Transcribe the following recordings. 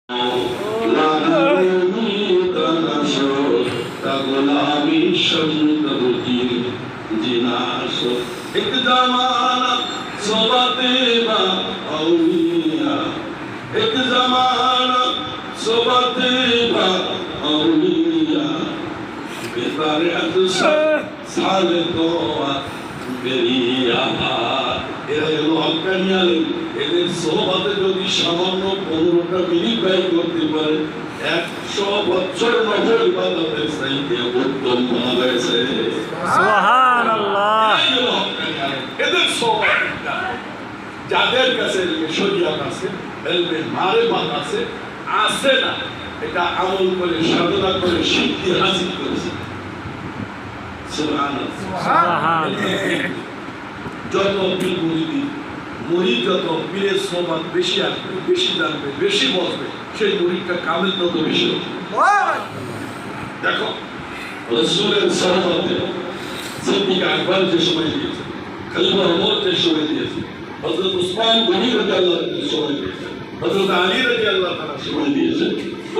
एक जमाना सोबते बा औलिया, एक जमाना सोबते बा औलिया, बेतारे साले तो बेरिया এরা হলো হক্কানি আলেম। এদের সোহবতে যদি সামান্য 15টা মিনিট ব্যয় করতে পারে 100 বছর নফল ইবাদতের চাইতে উত্তম হয়েছে। সুবহানাল্লাহ। এদের সোহবত যাদের কাছে শরীয়ত আছে, ইলমে মারিফাত আছে, আছে না এটা আমল করে সাধনা করে সিদ্ধি হাসিল করেছে। সুবহানাল্লাহ। যত পীর মুরিদ যত পীরের সোহবত বেশি আসবে, বেশি জানবে, বেশি বসবে, সেই মুরিদটা কামেল তত বেশি হবে। দেখো রাসূলের সোহবতে সিদ্দিক আকবর যে সময় দিয়েছে, খলিফা ওমর যে সময় দিয়েছে, হযরত উসমান গনি রাদিয়াল্লাহু আনহু সময় দিয়েছে, হযরত আলী রাদিয়াল্লাহু তাআলা সময় দিয়েছে,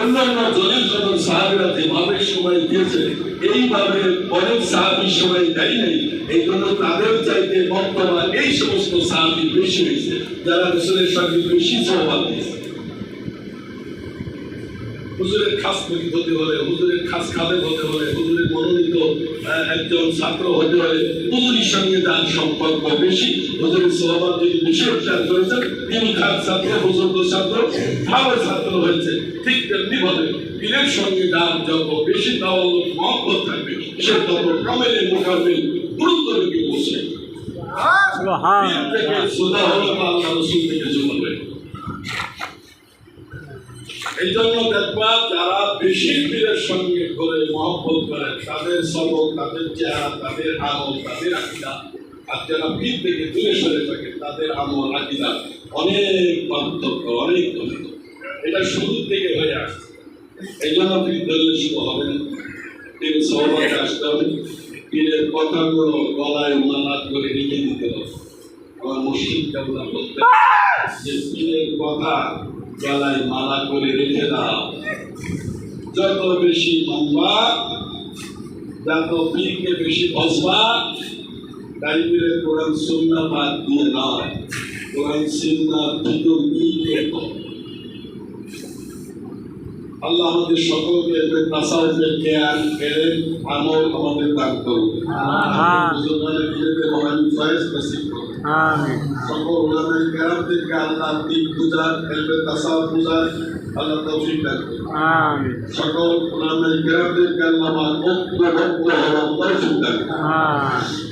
অন্যান্য জনের যত সাহাবীরা যেভাবে সময় দিয়েছে এইভাবে অনেক সাহাবী সময় দেয় নাই। এই জন্য তাদের চাইতে বর্তমান এই সমস্ত সাহাবী বেশি হয়েছে যারা রাসূলের সঙ্গে বেশি সোহবত দিয়েছে। হুজুরের খাস মুরিদ হতে হলে, হুজুরের খাস খাদেম হতে হলে, হুজুরের মনোনীত একজন ছাত্র হতে হলে হুজুরের সঙ্গে যার সম্পর্ক বেশি, হুজুরের সোহবত যদি বেশি উচ্চার করেছেন, তিনি খাস ছাত্র, হুজুর ছাত্র, ভালো ছাত্র হয়েছে। ঠিক তেমনি ভাবে পীরের সঙ্গে যার যত বেশি তাওয়াল্লুক মহব্বত থাকবে সে তত কামেলে মোকাবেল গুরুত্ব দিকে বসে। পীর থেকে সুদা হলো আল্লাহ রাসূল থেকে জুমবে। এই জন্য দেখবা যারা বেশি পীরের সঙ্গে করে মহব্বত করে তাদের সবক, তাদের চেহারা, তাদের আমল, তাদের আকীদা, আর যারা পীর থেকে দূরে সরে থাকে তাদের আমল আকীদা অনেক পার্থক্য, অনেক অনেক। এটা শুরু থেকে হয়ে আসছে। এই জন্য পীর ধরলে শুরু হবে না, পীরের সোহবতে আসতে হবে, পীরের কথাগুলো গলায় মালা করে রেখে দিতে হবে। আমার মুর্শিদ কেবলা বলতে যে পীরের কথা গলায় মালা করে রেখে দাও। যত বেশি মানবা, যত পীরকে বেশি বসবা, তাইলে কোরআন সুন্নাহ বাদ দিয়ে নয়, কোরআন সুন্নাহর ভিতর দিয়ে আল্লাহ আমাদের সকলকে তাসাউফের জ্ঞান, এলেম, আমল আমাদের দান করুন। মুসলমানের নিজেদের মহান ফয়েজ নসিব করুন। আমিন। সকল উলামায়ে কেরামদেরকে আল্লাহ দিন বুঝার, এলমে তাসাউফ বুঝার আল্লাহ তৌফিক দান করুন। আমিন। সকল উলামায়ে কেরামদেরকে আল্লাহ ঐক্যবদ্ধ হওয়ার তৌফিক দান করুন। আমিন।